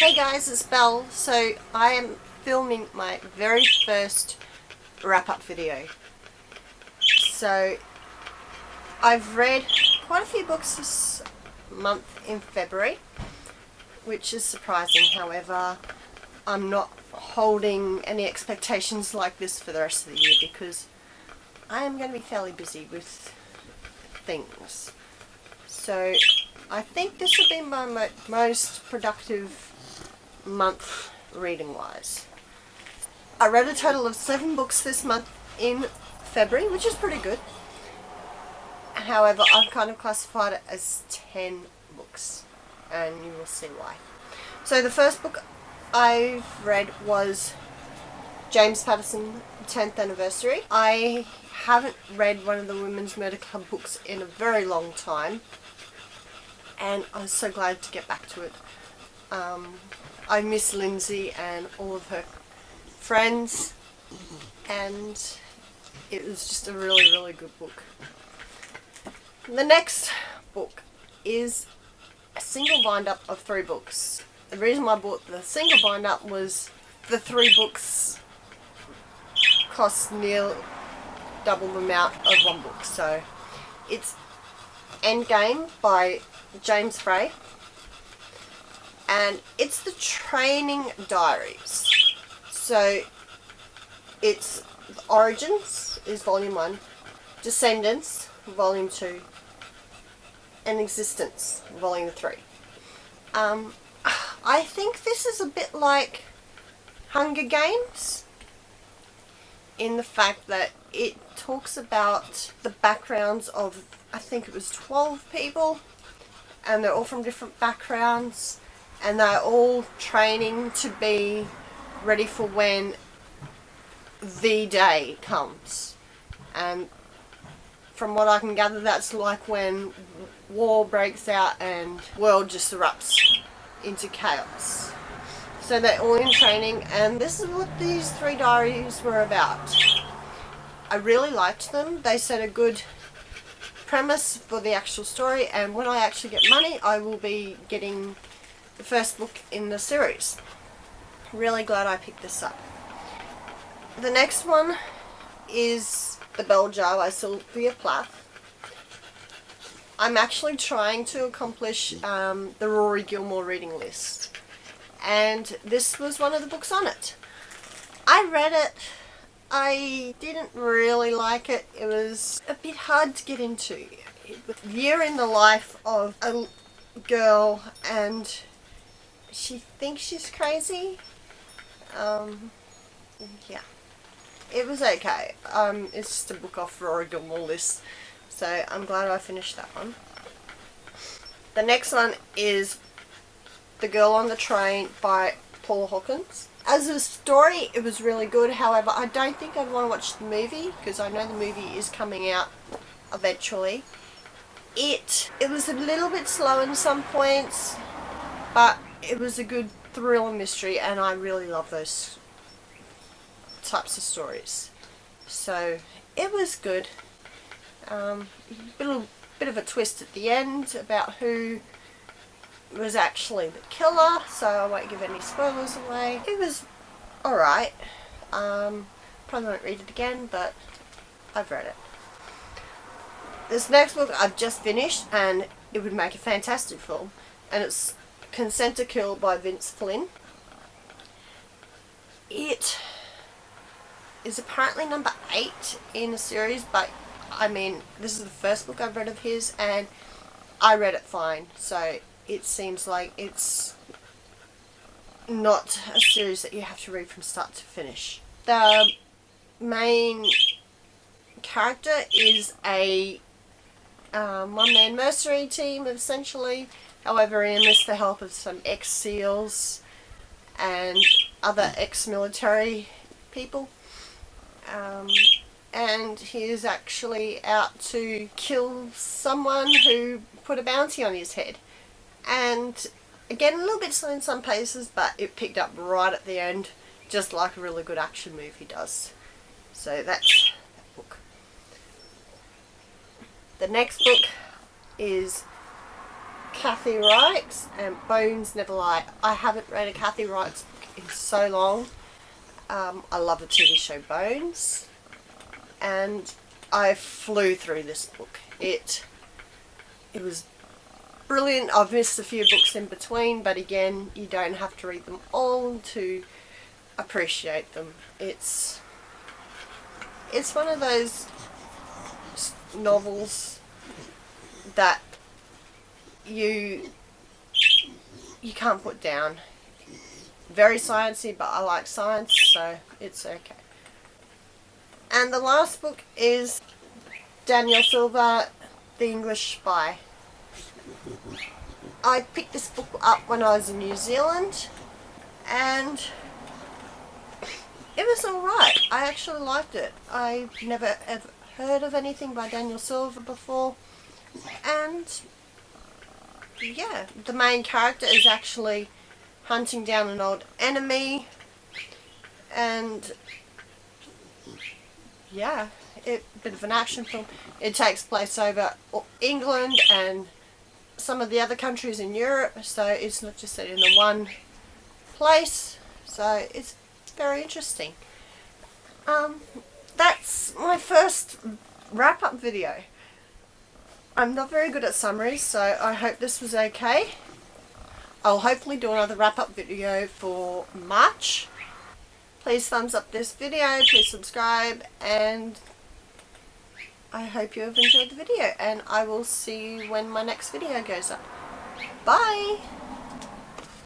Hey guys, it's Belle. So I am filming my very first wrap-up video. So I've read quite a few books this month in February, which is surprising. However, I'm not holding any expectations like this for the rest of the year because I am going to be fairly busy with things. So I think this will be my most productive month reading wise. I read a total of 7 books this month in February, which is pretty good. However, I've kind of classified it as 10 books, and you will see why. So the first book I've read was James Patterson 10th Anniversary. I haven't read one of the Women's Murder Club books in a very long time, and I'm so glad to get back to it. I miss Lindsay and all of her friends, and it was just a really, really good book. The next book is a single bind-up of 3 books. The reason why I bought the single bind-up was the 3 books cost nearly double the amount of one book. So it's Endgame by James Frey, and it's the Training Diaries. So it's Origins is volume 1, Descendants volume 2, and Existence volume 3. I think this is a bit like Hunger Games in the fact that it talks about the backgrounds of, I think it was 12 people, and they're all from different backgrounds, and they're all training to be ready for when the day comes. And from what I can gather, that's like when war breaks out and the world just erupts into chaos. So they're all in training, and this is what these 3 diaries were about. I really liked them. They set a good premise for the actual story, and when I actually get money, I will be getting the first book in the series. Really glad I picked this up. The next one is The Bell Jar by Sylvia Plath. I'm actually trying to accomplish the Rory Gilmore reading list, and this was one of the books on it. I read it. I didn't really like it. It was a bit hard to get into. A year in the life of a girl, and she thinks she's crazy. Yeah. It was okay. It's just a book off Rory Gilmore list, so I'm glad I finished that one. The next one is The Girl on the Train by Paula Hawkins. As a story, it was really good. However, I don't think I'd want to watch the movie because I know the movie is coming out eventually. It was a little bit slow in some points, but it was a good thriller mystery, and I really love those types of stories. So it was good. Bit of a twist at the end about who was actually the killer, so I won't give any spoilers away. It was alright. Probably won't read it again, but I've read it. This next book I've just finished, and it would make a fantastic film, and it's Consent to Kill by Vince Flynn. It is apparently number 8 in a series, but I mean, this is the first book I've read of his, and I read it fine, so it seems like it's not a series that you have to read from start to finish. The main character is a one-man mercenary team, essentially. However, he enlists the help of some ex-SEALs and other ex-military people. And he is actually out to kill someone who put a bounty on his head. And again, a little bit slow in some places, but it picked up right at the end, just like a really good action movie does. So that's that book. The next book is Kathy Reichs and Bones Never Lie. I haven't read a Kathy Reichs book in so long. I love the TV show Bones, and I flew through this book. It was brilliant. I've missed a few books in between, but again, you don't have to read them all to appreciate them. It's one of those novels that you can't put down. Very sciencey, but I like science, so it's okay. And the last book is Daniel Silva, The English Spy. I picked this book up when I was in New Zealand, and it was alright. I actually liked it. I never ever heard of anything by Daniel Silva before, and yeah, the main character is actually hunting down an old enemy, and yeah, a bit of an action film. It takes place over England and some of the other countries in Europe, so it's not just set in the one place, so it's very interesting. That's my first wrap-up video. I'm not very good at summaries, so I hope this was okay. I'll hopefully do another wrap-up video for March. Please thumbs up this video, please subscribe, and I hope you have enjoyed the video, and I will see you when my next video goes up. Bye!